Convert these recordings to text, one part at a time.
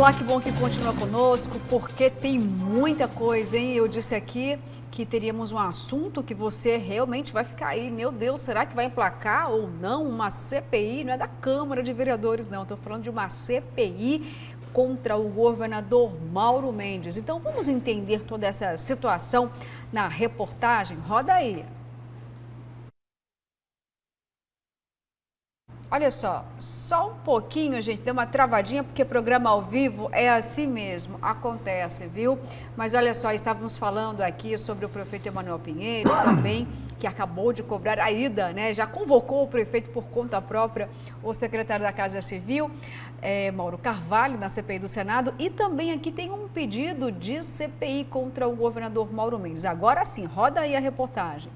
Olá, que bom que continua conosco, porque tem muita coisa, hein? Eu disse aqui que teríamos um assunto que você realmente vai ficar aí. Meu Deus, será que vai emplacar ou não uma CPI? Não é da Câmara de Vereadores, não. Estou falando de uma CPI contra o governador Mauro Mendes. Então, vamos entender toda essa situação na reportagem. Roda aí. Olha só um pouquinho, gente, deu uma travadinha, porque programa ao vivo é assim mesmo, acontece, viu? Mas olha só, estávamos falando aqui sobre o prefeito Emanuel Pinheiro, também, que acabou de cobrar a ida, né? Já convocou o prefeito por conta própria, o secretário da Casa Civil, Mauro Carvalho, na CPI do Senado, e também aqui tem um pedido de CPI contra o governador Mauro Mendes. Agora sim, roda aí a reportagem.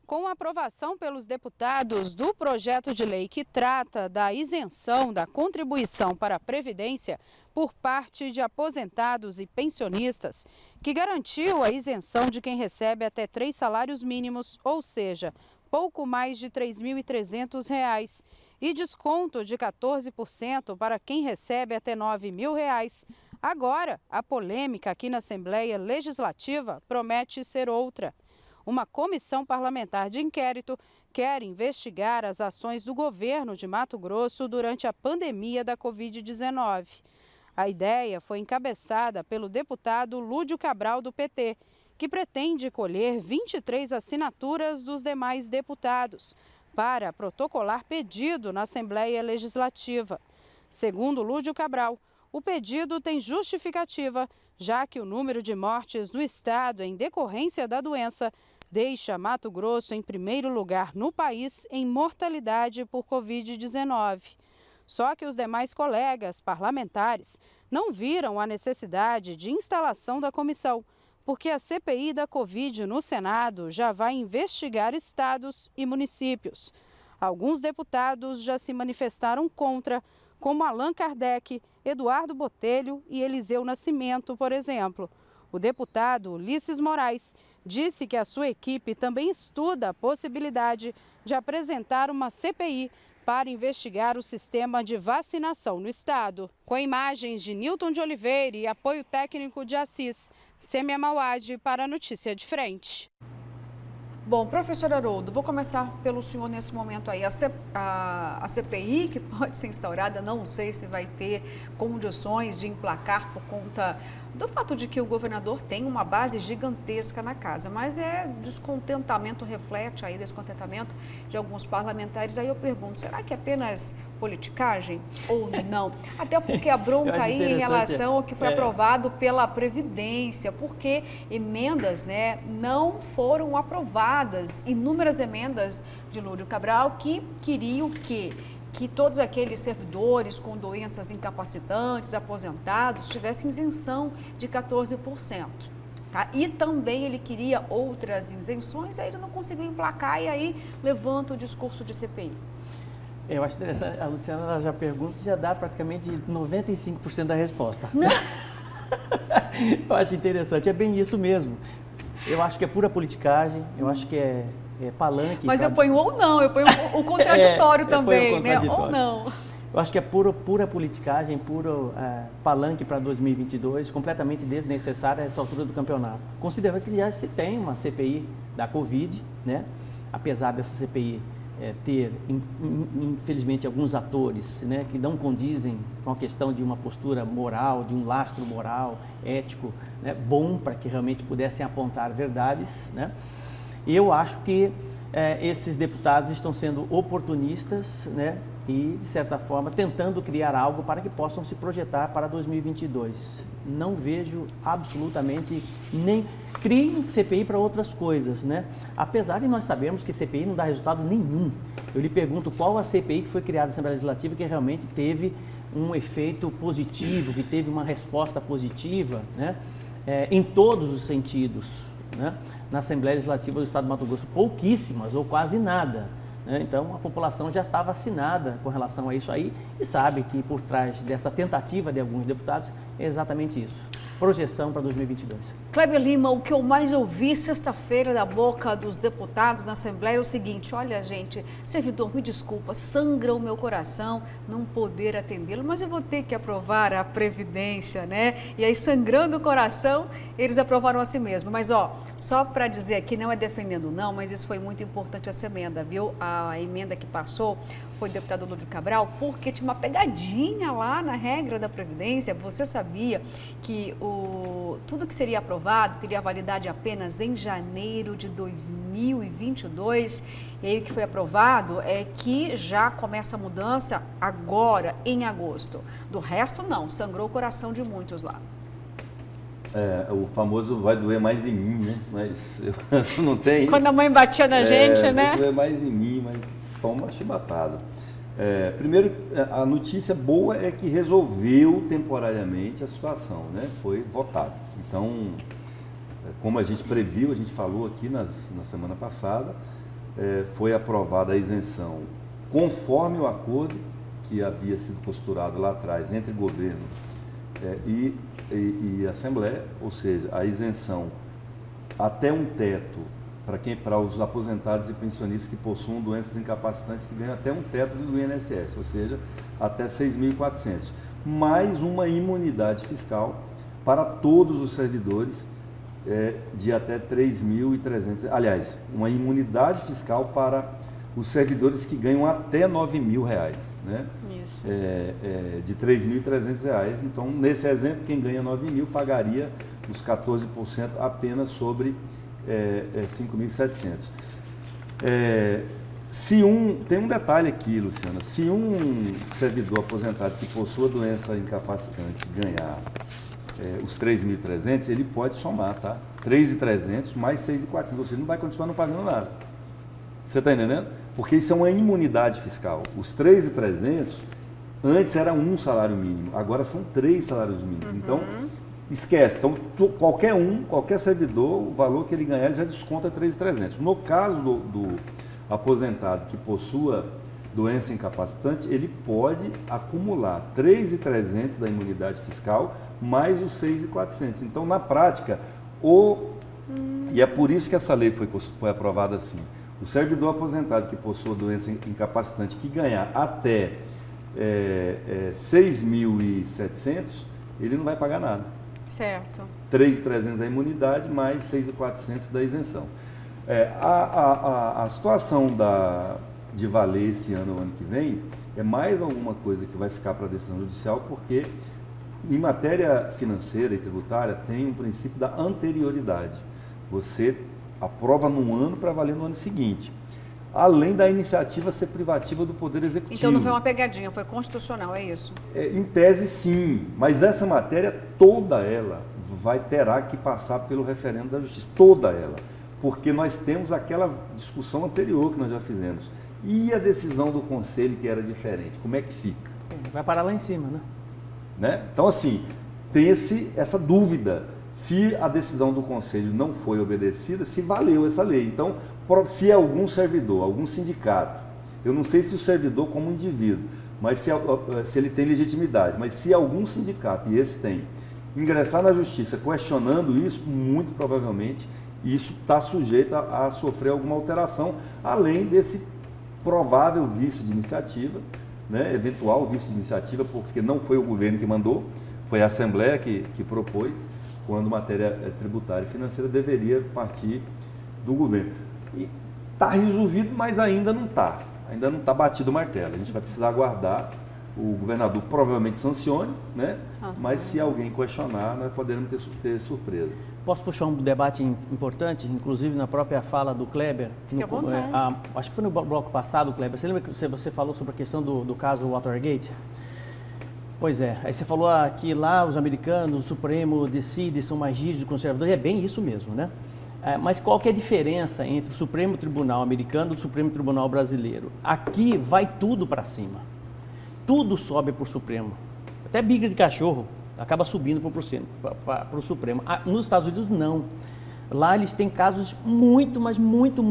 Com a aprovação pelos deputados do projeto de lei que trata da isenção da contribuição para a Previdência por parte de aposentados e pensionistas, que garantiu a isenção de quem recebe até 3 salários mínimos, ou seja, pouco mais de R$ 3.300, e desconto de 14% para quem recebe até R$ 9.000, agora a polêmica aqui na Assembleia Legislativa promete ser outra. Uma comissão parlamentar de inquérito quer investigar as ações do governo de Mato Grosso durante a pandemia da Covid-19. A ideia foi encabeçada pelo deputado Lúdio Cabral, do PT, que pretende colher 23 assinaturas dos demais deputados para protocolar pedido na Assembleia Legislativa. Segundo Lúdio Cabral, o pedido tem justificativa, já que o número de mortes no estado em decorrência da doença deixa Mato Grosso em primeiro lugar no país em mortalidade por Covid-19. Só que os demais colegas parlamentares não viram a necessidade de instalação da comissão, porque a CPI da Covid no Senado já vai investigar estados e municípios. Alguns deputados já se manifestaram contra, como Allan Kardec, Eduardo Botelho e Eliseu Nascimento, por exemplo. O deputado Ulisses Moraes disse que a sua equipe também estuda a possibilidade de apresentar uma CPI para investigar o sistema de vacinação no estado. Com imagens de Nilton de Oliveira e apoio técnico de Assis, Sêmia Mauad para a Notícia de Frente. Bom, professor Haroldo, vou começar pelo senhor nesse momento aí. A CPI que pode ser instaurada, não sei se vai ter condições de emplacar por conta do fato de que o governador tem uma base gigantesca na casa, mas descontentamento, reflete aí descontentamento de alguns parlamentares. Aí eu pergunto, será que é apenas politicagem ou não? Até porque a bronca aí em relação ao que foi aprovado pela Previdência, porque emendas, né, não foram aprovadas, inúmeras emendas de Lúdio Cabral que queriam que todos aqueles servidores com doenças incapacitantes, aposentados, tivessem isenção de 14%. Tá? E também ele queria outras isenções, aí ele não conseguiu emplacar e aí levanta o discurso de CPI. Eu acho interessante, a Luciana já pergunta e já dá praticamente 95% da resposta. Eu acho interessante, é bem isso mesmo. Eu acho que é pura politicagem, eu acho que é palanque. Mas eu ponho ou não, eu ponho o contraditório também, né? Ou não. Eu acho que é pura politicagem, puro palanque para 2022, completamente desnecessária a essa altura do campeonato. Considerando que já se tem uma CPI da Covid, né? Apesar dessa CPI ter, infelizmente, alguns atores, né, que não condizem com a questão de uma postura moral, de um lastro moral, ético, né, bom para que realmente pudessem apontar verdades, né? E eu acho que esses deputados estão sendo oportunistas, né, e, de certa forma, tentando criar algo para que possam se projetar para 2022. Não vejo absolutamente nem... Criem CPI para outras coisas, né? Apesar de nós sabermos que CPI não dá resultado nenhum. Eu lhe pergunto qual a CPI que foi criada na Assembleia Legislativa que realmente teve um efeito positivo, que teve uma resposta positiva, né? Em todos os sentidos, né? Na Assembleia Legislativa do Estado do Mato Grosso, pouquíssimas ou quase nada. Então, a população já está vacinada com relação a isso aí e sabe que por trás dessa tentativa de alguns deputados é exatamente isso. projeção para 2022. Kleber Lima, o que eu mais ouvi sexta-feira da boca dos deputados na Assembleia é o seguinte: olha, gente, servidor, me desculpa, sangra o meu coração não poder atendê-lo, mas eu vou ter que aprovar a Previdência, né? E aí, sangrando o coração, eles aprovaram a si mesmo. Mas, ó, só para dizer aqui, não é defendendo não, mas isso foi muito importante essa emenda, viu? A emenda que passou foi do deputado Lúdio Cabral, porque tinha uma pegadinha lá na regra da Previdência. Você sabia que tudo que seria aprovado teria validade apenas em janeiro de 2022. E aí o que foi aprovado é que já começa a mudança agora, em agosto. Do resto, não. Sangrou o coração de muitos lá. O famoso vai doer mais em mim, né? Mas eu não tenho. Quando a mãe batia na gente, né? Vai doer mais em mim, mas toma chibatada. Primeiro, a notícia boa é que resolveu temporariamente a situação, né? Foi votado. Então, como a gente previu, a gente falou aqui na semana passada, foi aprovada a isenção conforme o acordo que havia sido posturado lá atrás entre governo e Assembleia, ou seja, a isenção até um teto para os aposentados e pensionistas que possuam doenças incapacitantes que ganham até um teto do INSS, ou seja, até 6.400, mais uma imunidade fiscal para todos os servidores de até 3.300, aliás, uma imunidade fiscal para os servidores que ganham até R$9.000, né? Isso. De R$3.300. Então, nesse exemplo, quem ganha 9.000 pagaria os 14% apenas sobre 5.700. Tem um detalhe aqui, Luciana, se um servidor aposentado que possua doença incapacitante ganhar os 3.300, ele pode somar, tá? 3.300 mais 6.400, você não vai continuar não pagando nada. Você está entendendo? Porque isso é uma imunidade fiscal. Os 3.300, antes era um salário mínimo, agora são 3 salários mínimos. Uhum. Então, esquece. Então, qualquer servidor, o valor que ele ganhar, ele já desconta 3.300. No caso do aposentado que possua doença incapacitante, ele pode acumular 3.300 da imunidade fiscal mais os 6.400. Então, na prática, e é por isso que essa lei foi aprovada assim, o servidor aposentado que possua doença incapacitante que ganhar até 6.700, ele não vai pagar nada. Certo. 3.300 da imunidade mais 6.400 da isenção. A situação de valer esse ano ou ano que vem é mais alguma coisa que vai ficar para a decisão judicial, porque em matéria financeira e tributária tem um princípio da anterioridade. Você aprova num ano para valer no ano seguinte. Além da iniciativa ser privativa do Poder Executivo. Então não foi uma pegadinha, foi constitucional, é isso? Em tese, sim. Mas essa matéria, toda ela, terá que passar pelo referendo da Justiça. Toda ela. Porque nós temos aquela discussão anterior que nós já fizemos. E a decisão do Conselho, que era diferente? Como é que fica? Vai parar lá em cima, né? Então, assim, tem essa dúvida. Se a decisão do Conselho não foi obedecida, se valeu essa lei. Então, se algum servidor, algum sindicato, eu não sei se o servidor como indivíduo, mas se ele tem legitimidade, mas se algum sindicato, e esse tem, ingressar na Justiça questionando isso, muito provavelmente isso está sujeito a sofrer alguma alteração, além desse provável vício de iniciativa, né, eventual vício de iniciativa, porque não foi o governo que mandou, foi a Assembleia que propôs, quando matéria tributária e financeira deveria partir do governo. E está resolvido, mas ainda não está batido o martelo. A gente vai precisar aguardar, o governador provavelmente sancione, né? Uhum. Mas se alguém questionar, nós poderemos ter surpresa. Posso puxar um debate importante, inclusive na própria fala do Kleber? Fique à vontade. Acho que foi no bloco passado, Kleber. Você lembra que você falou sobre a questão do caso Watergate? Pois é, aí você falou que lá os americanos, o Supremo decide, são mais rígidos, conservadores, é bem isso mesmo, né? Mas qual que é a diferença entre o Supremo Tribunal americano e o Supremo Tribunal brasileiro? Aqui vai tudo para cima, tudo sobe para o Supremo, até briga de cachorro acaba subindo para o Supremo. Nos Estados Unidos não, lá eles têm casos muito, mas muito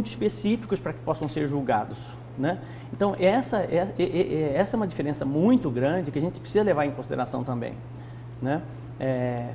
específicos para que possam ser julgados, né? Então essa é uma diferença muito grande que a gente precisa levar em consideração também, né?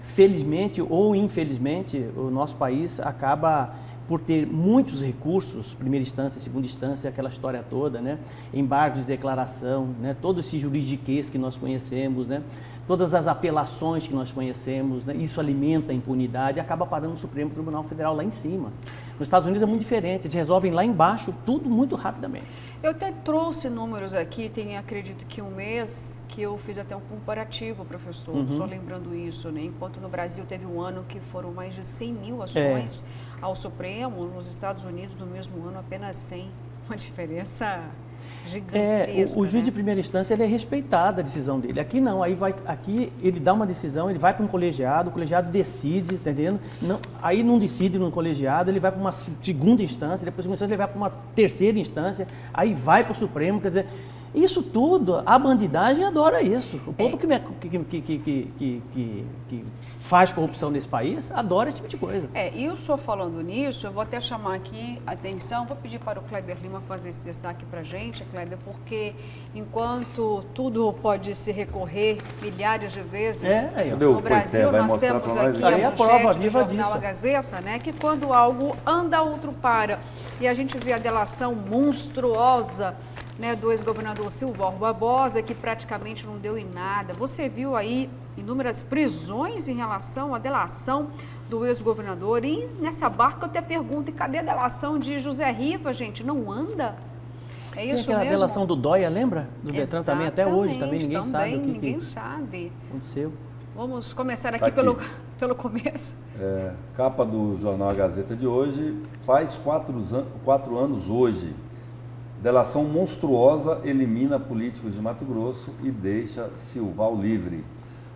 felizmente ou infelizmente, o nosso país acaba por ter muitos recursos, primeira instância, segunda instância, aquela história toda, né? Embargos de declaração, né? Todo esse juridiquês que nós conhecemos, né? Todas as apelações que nós conhecemos, né? Isso alimenta a impunidade e acaba parando no Supremo Tribunal Federal lá em cima. Nos Estados Unidos é muito diferente, eles resolvem lá embaixo tudo muito rapidamente. Eu até trouxe números aqui, tem acredito que um mês que eu fiz até um comparativo, professor, só lembrando isso, né? Enquanto no Brasil teve um ano que foram mais de 100 mil ações ao Supremo, nos Estados Unidos no mesmo ano apenas 100, uma diferença gigantesca. O juiz de né? primeira instância ele é respeitado a decisão dele. Aqui não, aqui ele dá uma decisão, ele vai para um colegiado, o colegiado decide, tá entendendo? Não, aí não decide no colegiado, ele vai para uma segunda instância, depois da segunda instância ele vai para uma terceira instância, aí vai para o Supremo, quer dizer, isso tudo, a bandidagem adora isso. O povo que faz corrupção nesse país adora esse tipo de coisa. E o senhor falando nisso, eu vou até chamar aqui a atenção, vou pedir para o Kleber Lima fazer esse destaque para a gente, Kleber, porque enquanto tudo pode se recorrer milhares de vezes no Brasil, nós temos aqui a manchete do jornal A Gazeta, né, que quando algo anda, outro para. E a gente vê a delação monstruosa, né, do ex-governador Silvio Barbosa, que praticamente não deu em nada. Você viu aí inúmeras prisões em relação à delação do ex-governador. E nessa barca eu até pergunto, e cadê a delação de José Riva, gente? Não anda? É isso aquela mesmo? delação do Dóia, lembra? Do Detran também, até hoje também ninguém sabe o que ninguém sabe. Aconteceu. Vamos começar aqui pelo começo. Capa do jornal A Gazeta de hoje, faz 4 anos hoje. Delação monstruosa elimina políticos de Mato Grosso e deixa Silval livre.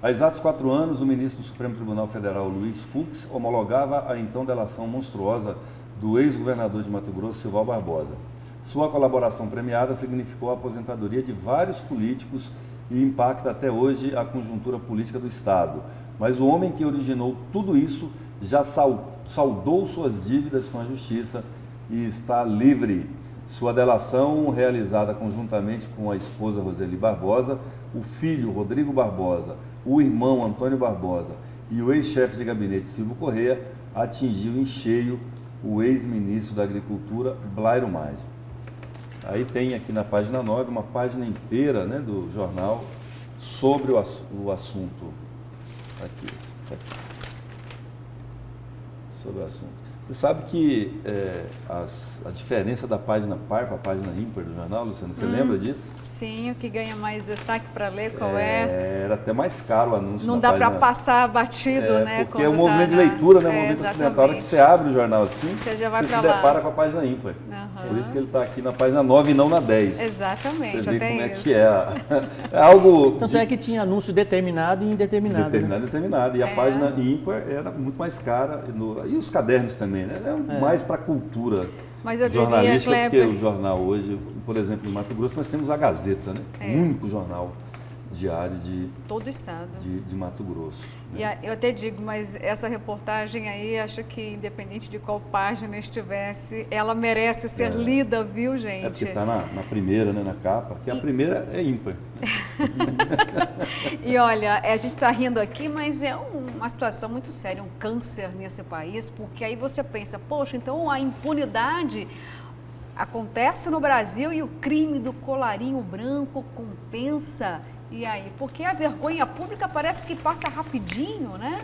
Há exatos 4 anos, o ministro do Supremo Tribunal Federal, Luiz Fux, homologava a então delação monstruosa do ex-governador de Mato Grosso, Silval Barbosa. Sua colaboração premiada significou a aposentadoria de vários políticos e impacta até hoje a conjuntura política do Estado. Mas o homem que originou tudo isso já saldou suas dívidas com a Justiça e está livre. Sua delação, realizada conjuntamente com a esposa Roseli Barbosa, o filho Rodrigo Barbosa, o irmão Antônio Barbosa e o ex-chefe de gabinete Silvio Correia, atingiu em cheio o ex-ministro da Agricultura, Blairo Maggi. Aí tem aqui na página 9 uma página inteira, né, do jornal sobre o assunto. Aqui. Sobre o assunto. Você sabe que a diferença da página par para a página ímpar do jornal, Luciana, você lembra disso? Sim, o que ganha mais destaque para ler, qual é? Era até mais caro o anúncio. Não dá para passar batido, né? Porque é o movimento de leitura, né? O movimento ocidental, a hora que você abre o jornal assim, você já vai você para se lá. depara com a página ímpar. Por isso que ele está aqui na página 9 e não na 10. Exatamente, você vê até como isso. É que é. É algo... Tanto é que tinha anúncio determinado e indeterminado. Determinado. E a página ímpar era muito mais cara. E os cadernos também, né? Mais para a cultura jornalística, porque o jornal hoje, por exemplo, em Mato Grosso, nós temos a Gazeta, né? O único jornal diário de todo o estado de Mato Grosso. Né? E eu até digo, mas essa reportagem aí, acho que independente de qual página estivesse, ela merece ser lida, viu, gente? Porque está na primeira, né, na capa, que a primeira é ímpar. E olha, a gente está rindo aqui, mas é uma situação muito séria, um câncer nesse país, porque aí você pensa, poxa, então a impunidade acontece no Brasil e o crime do colarinho branco compensa. E aí? Porque a vergonha pública parece que passa rapidinho, né?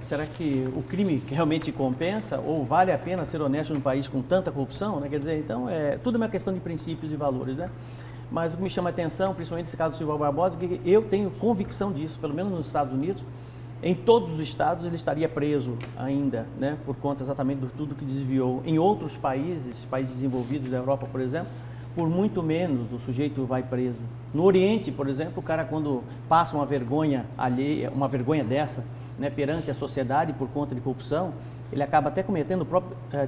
Será que o crime realmente compensa ou vale a pena ser honesto num país com tanta corrupção? Né? Quer dizer, então, tudo é uma questão de princípios e valores, né? Mas o que me chama a atenção, principalmente nesse caso do Silvio Barbosa, é que eu tenho convicção disso, pelo menos nos Estados Unidos, em todos os estados ele estaria preso ainda, né? Por conta exatamente de tudo que desviou. Em outros países desenvolvidos da Europa, por exemplo, por muito menos o sujeito vai preso. No Oriente, por exemplo, o cara quando passa uma vergonha alheia, uma vergonha dessa, né, perante a sociedade por conta de corrupção, ele acaba até cometendo,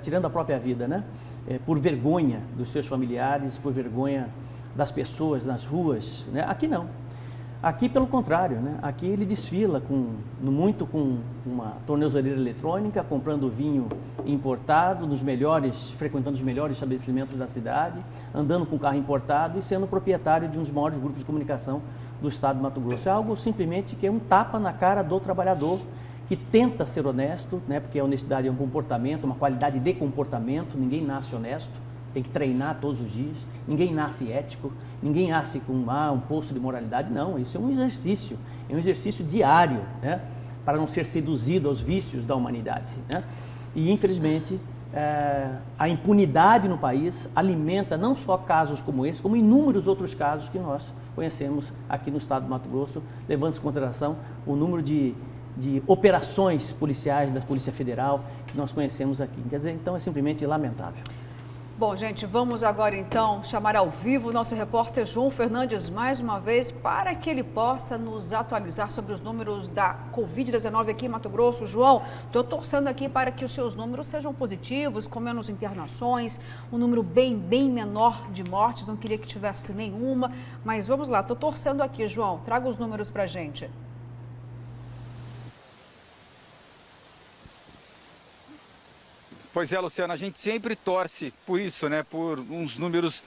tirando a própria vida, né? Por vergonha dos seus familiares, por vergonha das pessoas nas ruas, né? Aqui não. Aqui, pelo contrário, né? Aqui ele desfila muito com uma tornozeleira eletrônica, comprando vinho importado, frequentando os melhores estabelecimentos da cidade, andando com carro importado e sendo proprietário de um dos maiores grupos de comunicação do estado do Mato Grosso. É algo simplesmente que é um tapa na cara do trabalhador que tenta ser honesto, né? Porque a honestidade é um comportamento, uma qualidade de comportamento, ninguém nasce honesto. Tem que treinar todos os dias, ninguém nasce ético, ninguém nasce com um poço de moralidade, não, isso é um exercício diário, né, para não ser seduzido aos vícios da humanidade, né? E infelizmente a impunidade no país alimenta não só casos como esse, como inúmeros outros casos que nós conhecemos aqui no estado do Mato Grosso, levando em consideração o número de operações policiais da Polícia Federal que nós conhecemos aqui. Quer dizer, então é simplesmente lamentável. Bom, gente, vamos agora então chamar ao vivo o nosso repórter João Fernandes mais uma vez para que ele possa nos atualizar sobre os números da Covid-19 aqui em Mato Grosso. João, estou torcendo aqui para que os seus números sejam positivos, com menos internações, um número bem menor de mortes, não queria que tivesse nenhuma, mas vamos lá, estou torcendo aqui, João, traga os números para a gente. Pois é, Luciana, a gente sempre torce por isso, né? Por uns números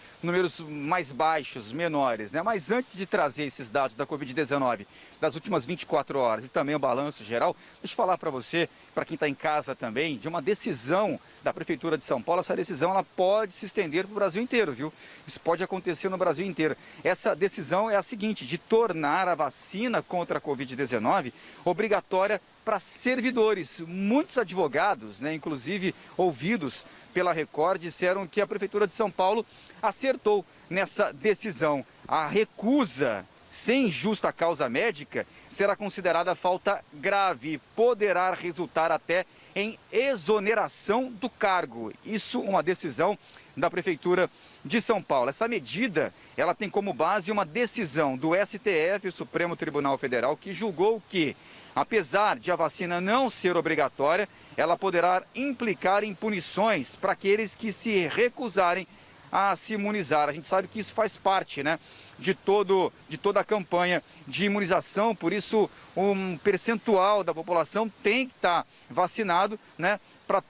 mais baixos, menores, né? Mas antes de trazer esses dados da Covid-19 das últimas 24 horas e também o balanço geral, deixa eu falar para você, para quem está em casa também, de uma decisão da Prefeitura de São Paulo. Essa decisão ela pode se estender para o Brasil inteiro, viu? Isso pode acontecer no Brasil inteiro. Essa decisão é a seguinte, de tornar a vacina contra a Covid-19 obrigatória para servidores. Muitos advogados, né, inclusive ouvidos pela Record, disseram que a Prefeitura de São Paulo acertou nessa decisão. A recusa sem justa causa médica será considerada falta grave e poderá resultar até em exoneração do cargo. Isso uma decisão da Prefeitura de São Paulo. Essa medida, ela tem como base uma decisão do STF, o Supremo Tribunal Federal, que julgou que, apesar de a vacina não ser obrigatória, ela poderá implicar em punições para aqueles que se recusarem a se imunizar. A gente sabe que isso faz parte, né, de toda a campanha de imunização, por isso um percentual da população tem que estar vacinado, né, para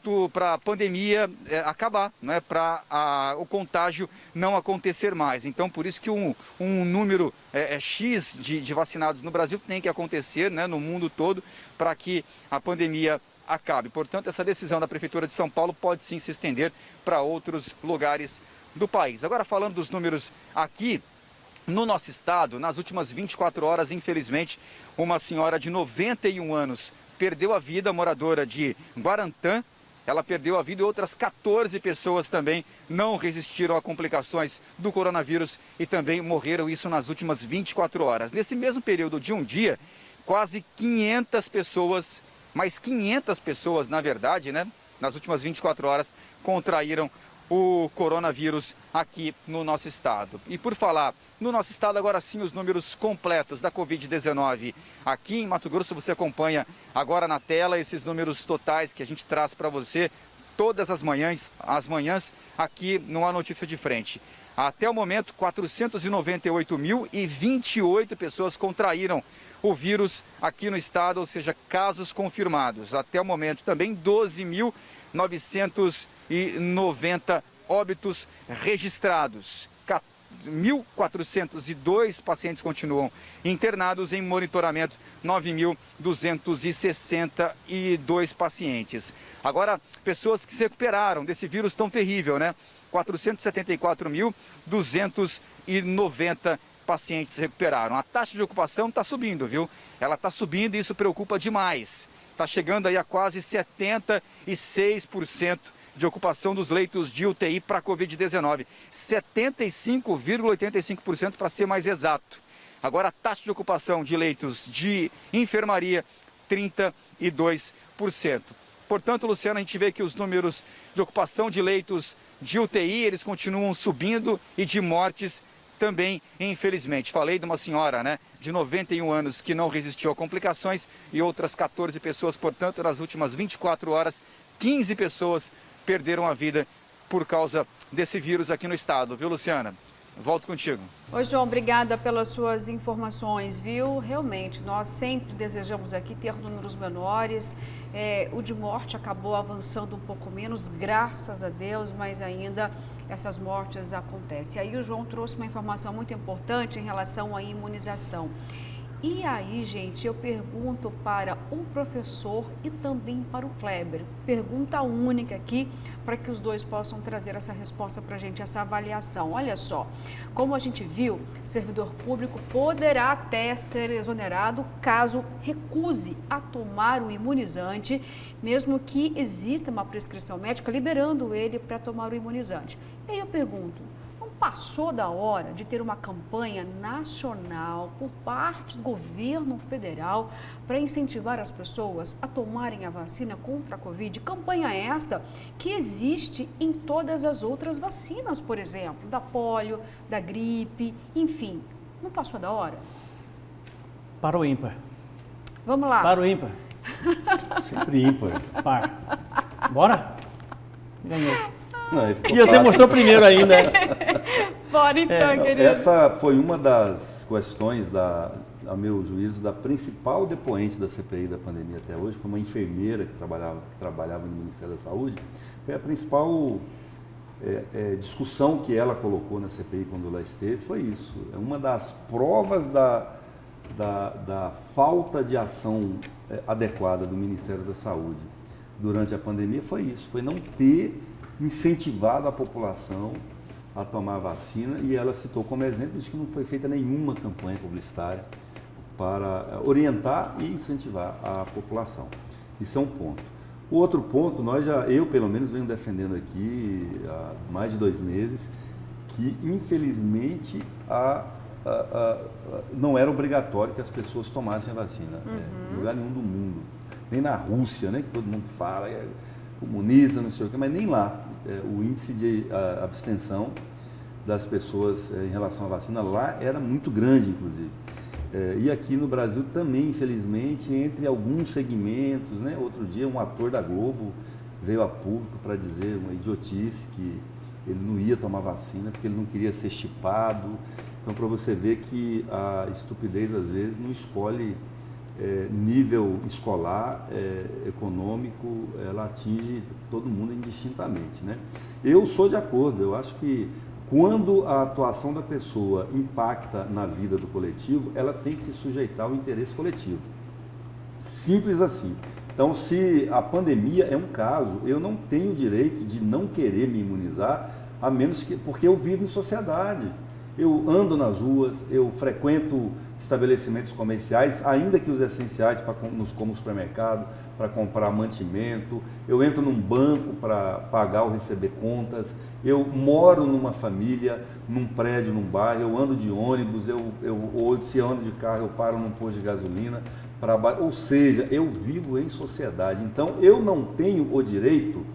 a pandemia acabar, né, para o contágio não acontecer mais. Então, por isso que um número X de vacinados no Brasil tem que acontecer, né, no mundo todo, para que a pandemia acabe. Portanto, essa decisão da Prefeitura de São Paulo pode sim se estender para outros lugares do país. Agora, falando dos números aqui no nosso estado, nas últimas 24 horas, infelizmente, uma senhora de 91 anos perdeu a vida, moradora de Guarantã. Ela perdeu a vida e outras 14 pessoas também não resistiram a complicações do coronavírus e também morreram, isso nas últimas 24 horas. Nesse mesmo período de um dia, quase 500 pessoas, mais 500 pessoas, na verdade, né, nas últimas 24 horas, contraíram o coronavírus aqui no nosso estado. E por falar no nosso estado, agora sim, os números completos da Covid-19 aqui em Mato Grosso, você acompanha agora na tela esses números totais que a gente traz para você todas as manhãs aqui no A Notícia de Frente. Até o momento, 498.028 pessoas contraíram o vírus aqui no estado, ou seja, casos confirmados. Até o momento também 12.990 óbitos registrados. 1.402 pacientes continuam internados, em monitoramento 9.262 pacientes. Agora, pessoas que se recuperaram desse vírus tão terrível, né? 474.290 pacientes se recuperaram. A taxa de ocupação está subindo, viu? Ela está subindo e isso preocupa demais. Está chegando aí a quase 76% de ocupação dos leitos de UTI para a Covid-19. 75,85% para ser mais exato. Agora a taxa de ocupação de leitos de enfermaria, 32%. Portanto, Luciano, a gente vê que os números de ocupação de leitos de UTI, eles continuam subindo e de mortes também, infelizmente. Falei de uma senhora, né, de 91 anos que não resistiu a complicações e outras 14 pessoas, portanto, nas últimas 24 horas, 15 pessoas perderam a vida por causa desse vírus aqui no estado, viu, Luciana? Volto contigo. Oi, João, obrigada pelas suas informações, viu? Realmente, nós sempre desejamos aqui ter números menores. O de morte acabou avançando um pouco menos, graças a Deus, mas ainda essas mortes acontecem. Aí o João trouxe uma informação muito importante em relação à imunização. E aí, gente, eu pergunto para o professor e também para o Kleber. Pergunta única aqui, para que os dois possam trazer essa resposta para a gente, essa avaliação. Olha só, como a gente viu, servidor público poderá até ser exonerado caso recuse a tomar o imunizante, mesmo que exista uma prescrição médica liberando ele para tomar o imunizante. E aí eu pergunto, passou da hora de ter uma campanha nacional por parte do governo federal para incentivar as pessoas a tomarem a vacina contra a Covid? Campanha esta que existe em todas as outras vacinas, por exemplo, da polio, da gripe, enfim. Não passou da hora? Para o ímpar. Vamos lá. Para o ímpar. Sempre ímpar. Par. Bora? Ganhou. Não, E você mostrou primeiro ainda. Bora então, querido. Essa foi uma das questões, a meu juízo, da principal depoente da CPI da pandemia até hoje, foi uma enfermeira que trabalhava no Ministério da Saúde. Foi a principal discussão que ela colocou na CPI quando lá esteve, foi isso. É uma das provas da falta de ação adequada do Ministério da Saúde durante a pandemia, foi isso, foi não ter incentivado a população a tomar a vacina, e ela citou como exemplo de que não foi feita nenhuma campanha publicitária para orientar e incentivar a população. Isso é um ponto. O outro ponto, eu pelo menos venho defendendo aqui há mais de 2 meses, que infelizmente não era obrigatório que as pessoas tomassem a vacina, em lugar nenhum do mundo. Nem na Rússia, né, que todo mundo fala, comunista, não sei o quê, mas nem lá. O índice de abstenção das pessoas em relação à vacina lá era muito grande, inclusive. E aqui no Brasil também, infelizmente, entre alguns segmentos, né? Outro dia um ator da Globo veio a público para dizer uma idiotice, que ele não ia tomar vacina porque ele não queria ser chipado. Então, para você ver que a estupidez, às vezes, não escolhe nível escolar, econômico, ela atinge todo mundo indistintamente, né? Eu sou de acordo, eu acho que quando a atuação da pessoa impacta na vida do coletivo, ela tem que se sujeitar ao interesse coletivo. Simples assim. Então, se a pandemia é um caso, eu não tenho direito de não querer me imunizar, a menos que, porque eu vivo em sociedade. Eu ando nas ruas, eu frequento estabelecimentos comerciais, ainda que os essenciais, como o supermercado, para comprar mantimento, eu entro num banco para pagar ou receber contas, eu moro numa família, num prédio, num bairro, eu ando de ônibus, ou se eu ando de carro, eu paro num posto de gasolina, ou seja, eu vivo em sociedade. Então, eu não tenho o direito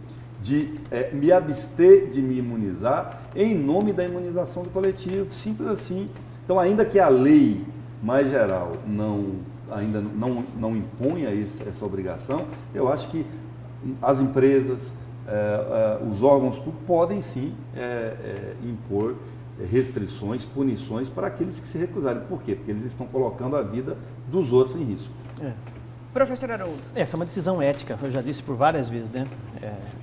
de me abster de me imunizar em nome da imunização do coletivo, simples assim. Então, ainda que a lei mais geral ainda não imponha essa obrigação, eu acho que as empresas, os órgãos públicos podem sim impor restrições, punições para aqueles que se recusarem. Por quê? Porque eles estão colocando a vida dos outros em risco. Professor Haroldo. Essa é uma decisão ética, eu já disse por várias vezes, né?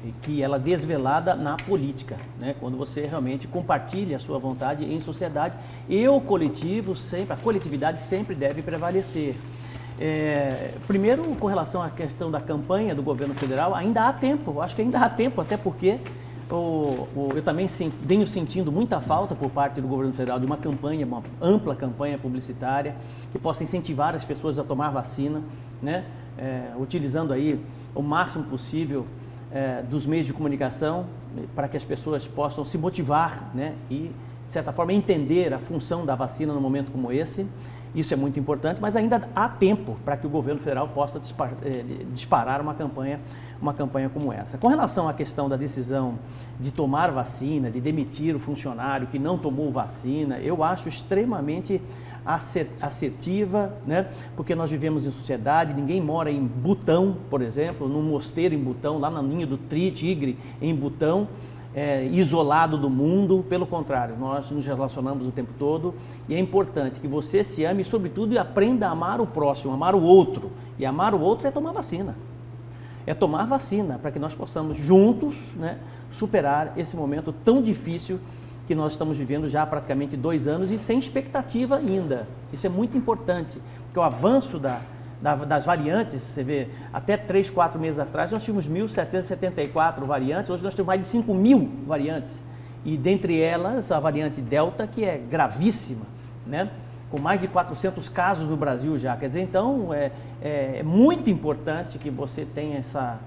E que ela é desvelada na política, né? Quando você realmente compartilha a sua vontade em sociedade, e o coletivo sempre, a coletividade sempre deve prevalecer. Primeiro, com relação à questão da campanha do governo federal, ainda há tempo, eu acho que ainda há tempo, até porque eu também venho sentindo muita falta por parte do governo federal de uma campanha, uma ampla campanha publicitária que possa incentivar as pessoas a tomar vacina, né? Utilizando aí o máximo possível dos meios de comunicação para que as pessoas possam se motivar, né? E, de certa forma, entender a função da vacina num momento como esse. Isso é muito importante, mas ainda há tempo para que o governo federal possa disparar uma campanha como essa. Com relação à questão da decisão de tomar vacina, de demitir o funcionário que não tomou vacina, eu acho extremamente assertiva, né? Porque nós vivemos em sociedade, ninguém mora em Butão, por exemplo, num mosteiro em Butão, lá na linha do Tigre, em Butão. isolado do mundo, pelo contrário, nós nos relacionamos o tempo todo e é importante que você se ame e, sobretudo, aprenda a amar o próximo, amar o outro. E amar o outro é tomar vacina. É tomar vacina para que nós possamos juntos, né, superar esse momento tão difícil que nós estamos vivendo já há praticamente 2 anos e sem expectativa ainda. Isso é muito importante, porque o avanço das variantes, você vê, até 3, 4 meses atrás nós tínhamos 1.774 variantes, hoje nós temos mais de 5.000 variantes. E dentre elas a variante Delta, que é gravíssima, né? Com mais de 400 casos no Brasil já. Quer dizer, então é muito importante que você tenha essa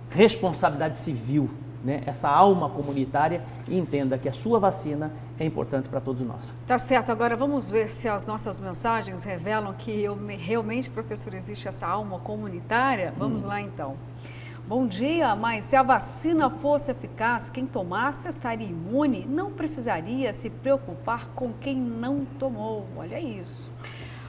responsabilidade civil, né? Essa alma comunitária e entenda que a sua vacina é importante para todos nós. Tá certo, agora vamos ver se as nossas mensagens revelam que realmente, professor, existe essa alma comunitária. Vamos lá então. Bom dia, mas se a vacina fosse eficaz, quem tomasse estaria imune, não precisaria se preocupar com quem não tomou. Olha isso.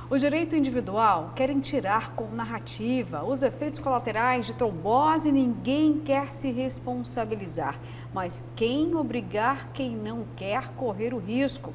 O direito individual querem tirar com narrativa os efeitos colaterais de trombose, ninguém quer se responsabilizar. Mas quem obrigar quem não quer correr o risco?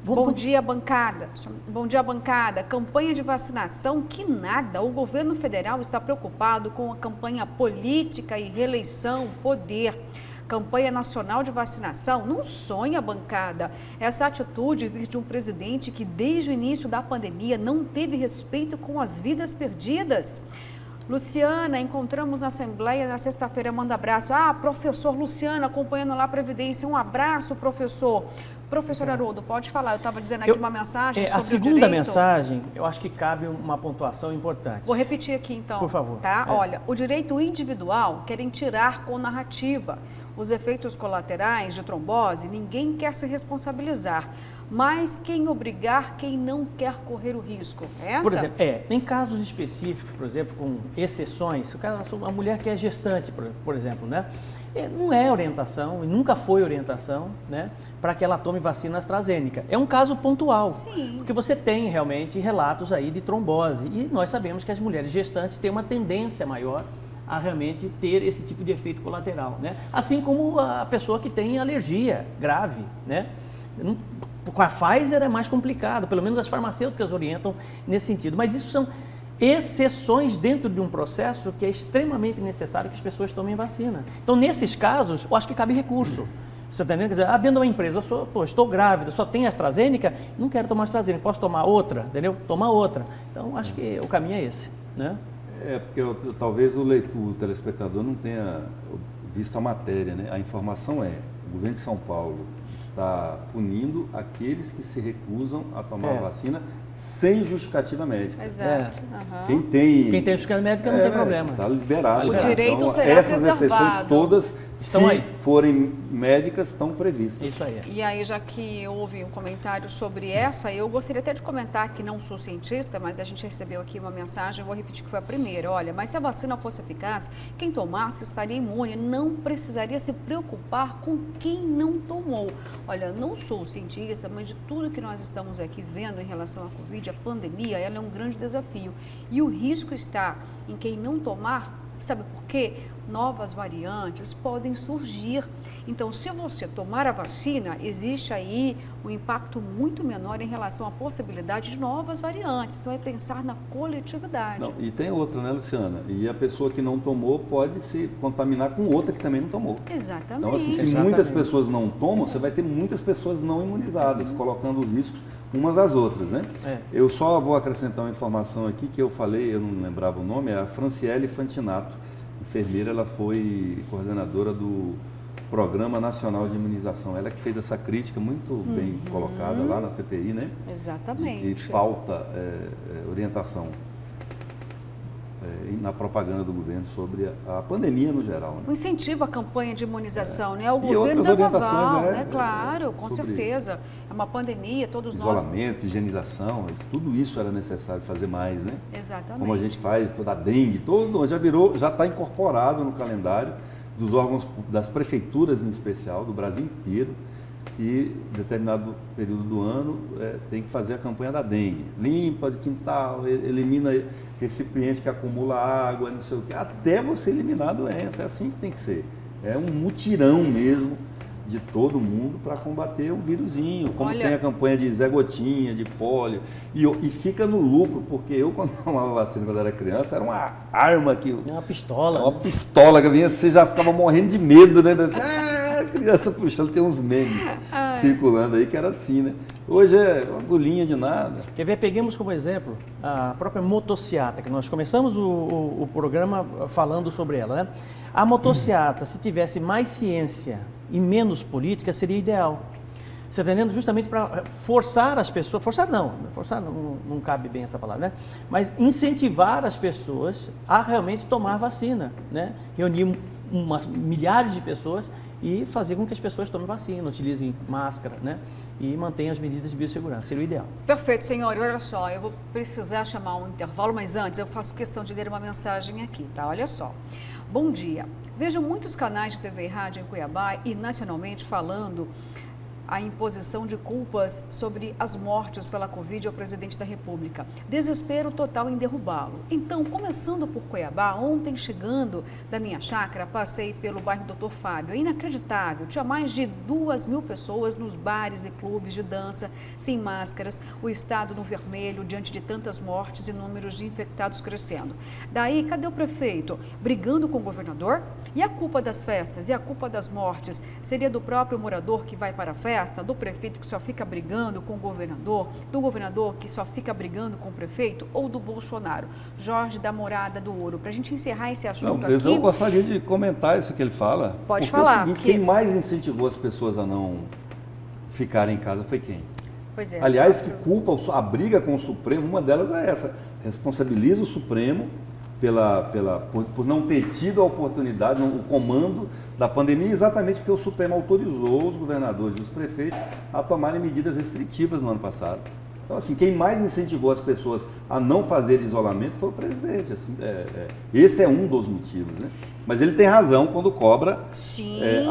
Bom dia, bancada. Bom dia, bancada. Campanha de vacinação, que nada. O governo federal está preocupado com a campanha política e reeleição, poder. Campanha nacional de vacinação, não sonha, bancada. Essa atitude vir de um presidente que desde o início da pandemia não teve respeito com as vidas perdidas. Luciana, encontramos na Assembleia na sexta-feira, manda abraço. Professor Luciano, acompanhando lá a Previdência. Um abraço, professor. Professor Haroldo, pode falar. Eu estava dizendo aqui uma mensagem sobre a segunda o direito. Mensagem, eu acho que cabe uma pontuação importante. Vou repetir aqui, então. Por favor. Tá? Olha, o direito individual querem tirar com narrativa. Os efeitos colaterais de trombose, ninguém quer se responsabilizar. Mas quem obrigar, quem não quer correr o risco? Essa? Por exemplo, em casos específicos, por exemplo, com exceções, a mulher que é gestante, por exemplo, né? Não é orientação, e nunca foi orientação, né, para que ela tome vacina AstraZeneca. É um caso pontual, Sim. porque você tem realmente relatos aí de trombose, e nós sabemos que as mulheres gestantes têm uma tendência maior a realmente ter esse tipo de efeito colateral, né? Assim como a pessoa que tem alergia grave, né? Com a Pfizer é mais complicado, pelo menos as farmacêuticas orientam nesse sentido, mas isso são exceções dentro de um processo que é extremamente necessário que as pessoas tomem vacina. Então, nesses casos, eu acho que cabe recurso. Você está entendendo? Quer dizer, dentro de uma empresa, estou grávida, só tenho AstraZeneca, não quero tomar AstraZeneca, posso tomar outra, entendeu? Tomar outra. Então, acho que o caminho é esse, né? Porque talvez o telespectador não tenha visto a matéria, né? A informação o governo de São Paulo está punindo aqueles que se recusam a tomar a vacina sem justificativa médica. Exato. Quem tem justificativa médica não tem problema. Está liberado. O direito então, será essas preservado. exceções todas, Estão se aí. forem médicas, estão previstas. Isso aí. E aí, já que houve um comentário sobre essa, eu gostaria até de comentar que não sou cientista, mas a gente recebeu aqui uma mensagem, eu vou repetir que foi a primeira. Olha, mas se a vacina fosse eficaz, quem tomasse estaria imune, não precisaria se preocupar com quem não tomou. Olha, não sou cientista, mas de tudo que nós estamos aqui vendo em relação à Covid, a pandemia, ela é um grande desafio. E o risco está em quem não tomar, sabe por quê? Novas variantes podem surgir. Então, se você tomar a vacina, existe aí um impacto muito menor em relação à possibilidade de novas variantes. Então, é pensar na coletividade. Não, e tem outra, né, Luciana? E a pessoa que não tomou pode se contaminar com outra que também não tomou. Exatamente. Então, assim, se muitas pessoas não tomam, você vai ter muitas pessoas não imunizadas, colocando riscos umas às outras, né? Eu só vou acrescentar uma informação aqui que eu falei, eu não lembrava o nome, é a Franciele Fantinato, enfermeira, ela foi coordenadora do Programa Nacional de Imunização. Ela que fez essa crítica muito bem colocada lá na CPI, né? Exatamente. De que falta orientação na propaganda do governo sobre a pandemia no geral. Né? O incentivo à campanha de imunização, né? O E governo outras deu orientações, aval, né? né? Claro, com Sobre certeza. É uma pandemia, todos nós... Isolamento, higienização, tudo isso era necessário fazer mais, né? Exatamente. Como a gente faz, toda a dengue, já está incorporado no calendário dos órgãos, das prefeituras em especial, do Brasil inteiro, que em determinado período do ano tem que fazer a campanha da dengue. Limpa de quintal, elimina recipiente que acumula água, não sei o quê, até você eliminar a doença. É assim que tem que ser. É um mutirão mesmo de todo mundo para combater o vírusinho, como Olha, tem a campanha de Zé Gotinha, de pólio, e fica no lucro, porque eu, quando tomava vacina quando era criança, era uma arma que... É uma pistola. Uma pistola que vinha, você já ficava morrendo de medo, né? Criança puxando, tem uns memes circulando aí que era assim, né? Hoje é uma agulhinha de nada. Quer ver, peguemos como exemplo a própria motociata, que nós começamos o programa falando sobre ela, né? A motociata, se tivesse mais ciência e menos política, seria ideal. Você está entendendo? Justamente para forçar as pessoas, forçar não cabe bem essa palavra, né? Mas incentivar as pessoas a realmente tomar vacina, né? Reunir milhares de pessoas e fazer com que as pessoas tomem vacina, utilizem máscara, né? E mantenham as medidas de biossegurança, seria o ideal. Perfeito, senhor. Olha só, eu vou precisar chamar um intervalo, mas antes eu faço questão de ler uma mensagem aqui, tá? Olha só. Bom dia. Vejo muitos canais de TV e rádio em Cuiabá e nacionalmente falando a imposição de culpas sobre as mortes pela Covid ao presidente da República. Desespero total em derrubá-lo. Então, começando por Cuiabá, ontem chegando da minha chácara, passei pelo bairro Dr. Fábio. É inacreditável, tinha mais de 2.000 pessoas nos bares e clubes de dança, sem máscaras, o estado no vermelho diante de tantas mortes e números de infectados crescendo. Daí, cadê o prefeito? Brigando com o governador? E a culpa das festas e a culpa das mortes seria do próprio morador que vai para a festa? Do prefeito que só fica brigando com o governador, do governador que só fica brigando com o prefeito ou do Bolsonaro? Jorge da Morada do Ouro. Para a gente encerrar esse assunto aqui... Eu gostaria de comentar isso que ele fala. Pode falar. falar. É o seguinte, quem mais incentivou as pessoas a não ficarem em casa foi quem? Pois é. Aliás, que culpa a briga com o Supremo, uma delas é essa. Responsabiliza o Supremo por não ter tido a oportunidade, o comando da pandemia, exatamente porque o Supremo autorizou os governadores e os prefeitos a tomarem medidas restritivas no ano passado. Então, assim, quem mais incentivou as pessoas a não fazer isolamento foi o presidente. Assim, esse é um dos motivos, né? Mas ele tem razão quando cobra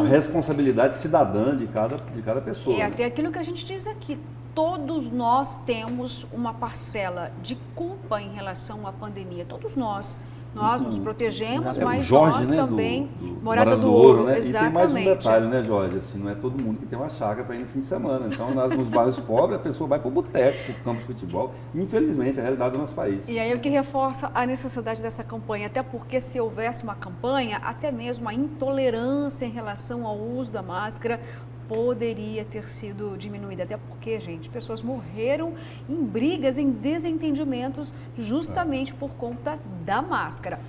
a responsabilidade cidadã de cada pessoa. É até aquilo que a gente diz aqui. Todos nós temos uma parcela de culpa em relação à pandemia. Todos nós. Nós nos protegemos, mas Jorge, nós né, também, do Morada do Ouro, né? exatamente. E tem mais um detalhe, né, Jorge? Assim, não é todo mundo que tem uma chácara para ir no fim de semana. Então, nos bairros pobres, a pessoa vai para o boteco, para o campo de futebol. Infelizmente, é a realidade do nosso país. E aí o que reforça a necessidade dessa campanha, até porque se houvesse uma campanha, até mesmo a intolerância em relação ao uso da máscara poderia ter sido diminuída, até porque, gente, pessoas morreram em brigas, em desentendimentos, justamente por conta da máscara.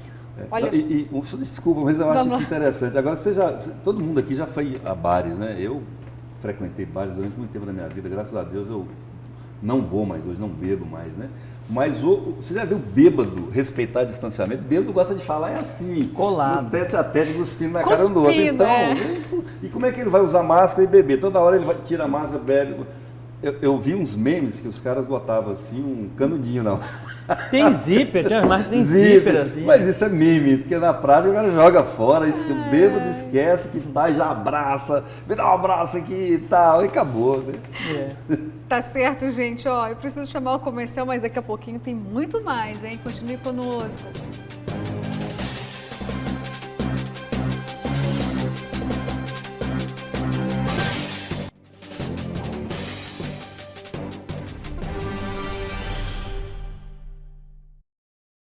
Olha desculpa, mas eu acho isso interessante. Agora, todo mundo aqui já foi a bares, né? Eu frequentei bares durante muito tempo da minha vida, graças a Deus eu não vou mais hoje, não bebo mais, né? Mas você já viu bêbado respeitar distanciamento? Bêbado gosta de falar assim, colado, tete a tete, cuspindo na cara do outro. Então, e como é que ele vai usar máscara e beber? Toda hora ele tira a máscara, bebe. Eu vi uns memes que os caras botavam assim, um canudinho não. Tem zíper, tem zíper assim. Mas isso é meme, porque na prática o cara joga fora, o bêbado esquece que dá e já abraça, me dá um abraço aqui e tal, e acabou, né? Tá certo, gente. Eu preciso chamar o comercial, mas daqui a pouquinho tem muito mais, hein? Continue conosco.